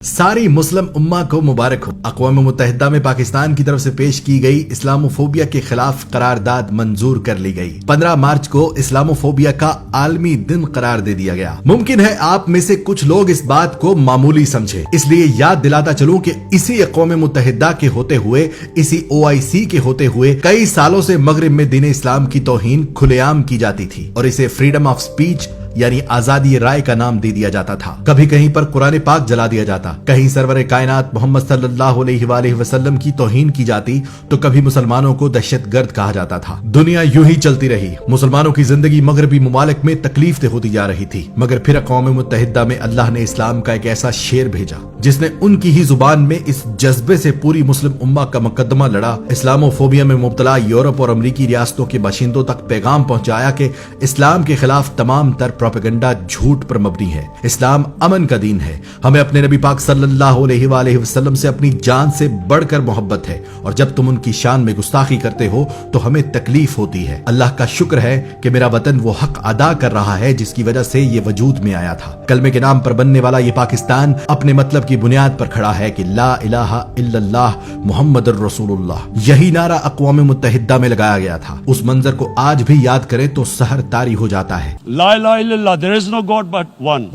सारी मुस्लिम उम्मा को मुबारक हो। अक़वाम मुत्तहिदा में पाकिस्तान की तरफ से पेश की गई इस्लामोफोबिया के खिलाफ करारदाद मंजूर कर ली गई। 15 मार्च को इस्लामोफोबिया का आलमी दिन करार दे दिया गया। मुमकिन है आप में से कुछ लोग इस बात को मामूली समझे, इसलिए याद दिलाता चलूं कि इसी अक़वाम मुत्तहिदा के होते हुए, इसी OIC के होते हुए कई सालों से मगरिब में दीन इस्लाम की तौहीन खुलेआम की जाती थी और इसे फ्रीडम ऑफ स्पीच यानी आजादी राय का नाम दे दिया जाता था। कभी कहीं पर कुरान पाक जला दिया जाता, कहीं सरवर कायनात मोहम्मद सल्लल्लाहु अलैहि वसल्लम की तौहीन की जाती, तो कभी मुसलमानों को दहशतगर्द कहा जाता था। दुनिया यूं ही चलती रही। मुसलमानों की जिंदगी मगरबी मुमालिक में तकलीफ दे होती जा रही थी, मगर फिर अक़वाम मुत्तहिदा में अल्लाह ने इस्लाम का एक ऐसा शेर भेजा जिसने उनकी ही जुबान में इस जज्बे से पूरी मुस्लिम उम्मा का मुकदमा लड़ा, इस्लामोफोबिया में मुब्तला यूरोप और अमरीकी रियासतों के बाशिंदों तक पैगाम पहुंचाया कि इस्लाम के खिलाफ तमाम तर प्रोपेगेंडा झूठ पर मबनी है। इस्लाम अमन का दीन है। हमें अपने नबी पाक सल्लल्लाहु अलैहि वसल्लम से अपनी जान से बढ़कर मोहब्बत है और जब तुम उनकी शान में गुस्ताखी करते हो तो हमें तकलीफ होती है। अल्लाह का शुक्र है कि मेरा वतन वो हक अदा कर रहा है जिसकी वजह से ये वजूद में आया था। कलमे के नाम पर बनने वाला ये पाकिस्तान अपने मतलब की बुनियाद पर खड़ा है कि ला इलाहा इल्लल्लाह मुहम्मदुर रसूलुल्लाह। यही नारा अक़वाम मुत्तहिदा में लगाया गया था। उस मंजर को आज भी याद करें तो सहर तारी हो जाता है। ला इलाहा इल्लल्लाह, there is no God but one,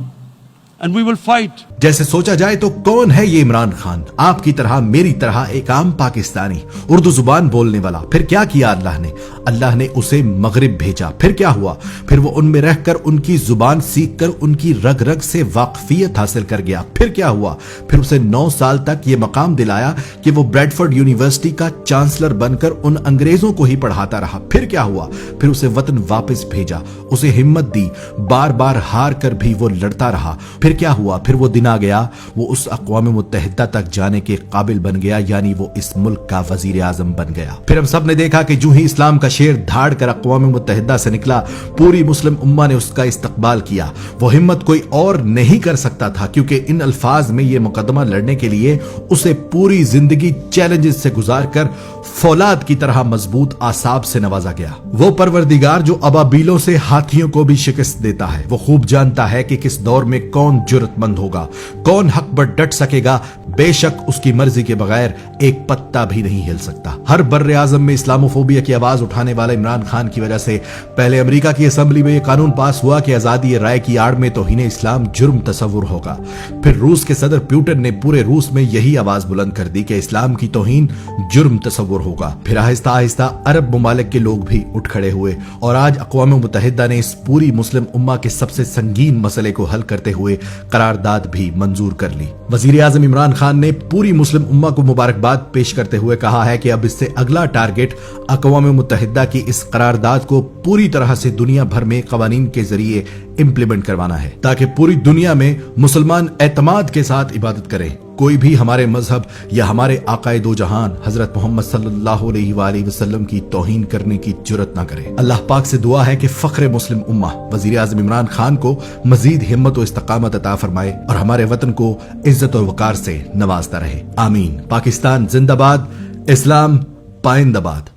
and we will fight. जैसे सोचा जाए तो कौन है ये इमरान खान, आपकी तरह मेरी तरह एक आम पाकिस्तानी, उर्दू जुबान बोलने वाला। फिर क्या किया अल्लाह ने उसे मगरिब भेजा। फिर क्या हुआ? फिर वो उनमें रहकर उनकी जुबान सीख कर उनकी रग रग से वाकफियत हासिल कर गया। फिर क्या हुआ? फिर उसे 9 साल तक ये मकाम दिलाया कि वो ब्रैडफोर्ड यूनिवर्सिटी का चांसलर बनकर उन अंग्रेजों को ही पढ़ाता रहा। फिर क्या हुआ? फिर उसे वतन वापस भेजा, उसे हिम्मत दी, बार बार हार कर भी वो लड़ता रहा। फिर क्या हुआ? फिर वो दिन आ गया, वो उस अक़वाम मुत्तहिदा तक जाने के काबिल बन गया, यानी वो इस मुल्क का वजीर आजम बन गया। फिर हम सब ने देखा कि जो ही इस्लाम का शेर धाड़ कर अक़वाम मुत्तहिदा से निकला, पूरी मुस्लिम उम्मा ने उसका इस्तकबाल किया। वो हिम्मत कोई और नहीं कर सकता था, क्योंकि इन अल्फाज में ये मुकदमा लड़ने के लिए उसे पूरी जिंदगी चैलेंजेस से गुजार कर फौलाद की तरह मजबूत आसाब से नवाजा गया। वो परवरदिगार जो अबाबीलों से हाथियों को भी शिकस्त देता है, वो खूब जानता है कि किस दौर में कौन जुर्रतमंद होगा, कौन हक पर डट सकेगा। बेशक उसकी मर्जी के बगैर एक पत्ता भी नहीं हिल सकता। हर बर्रे आजम में इस्लामोफोबिया की आवाज उठाने वाले इमरान खान की वजह से पहले अमेरिका की असेंबली में यह कानून पास हुआ कि आजादी राय की आड़ में तौहीन इस्लाम जुर्म तस्वुर होगा। फिर रूस के सदर पुतिन ने पूरे रूस में यही आवाज बुलंद कर दी कि इस्लाम की तौहीन जुर्म तस्वुर होगा। फिर आहिस्ता आहिस्ता अरब ममालिक के लोग भी उठ खड़े हुए और आज अक़वाम मुत्तहिदा ने इस पूरी मुस्लिम उम्मा के सबसे संगीन मसले को हल करते हुए करारदाद भी मंजूर कर ली। वजीर आजम इमरान खान ने पूरी मुस्लिम उम्मा को मुबारकबाद पेश करते हुए कहा है कि अब इससे अगला टारगेट अक़वाम मुत्तहिदा की इस करारदाद को पूरी तरह से दुनिया भर में कवानीन के जरिए इम्प्लीमेंट करवाना है, ताकि पूरी दुनिया में मुसलमान एतमाद के साथ इबादत करें। कोई भी हमारे मजहब या हमारे आकाए दो जहान हजरत मोहम्मद सल्लल्लाहु अलैहि वसल्लम की तौहीन करने की जुर्रत ना करे। अल्लाह पाक से दुआ है कि फख्र मुस्लिम उम्मा वजीर आजम इमरान खान को मजीद हिम्मत और इस्तकामत अता फरमाए और हमारे वतन को इज्जत और वकार से नवाजता रहे। आमीन। पाकिस्तान जिंदाबाद, इस्लाम पाइंदाबाद।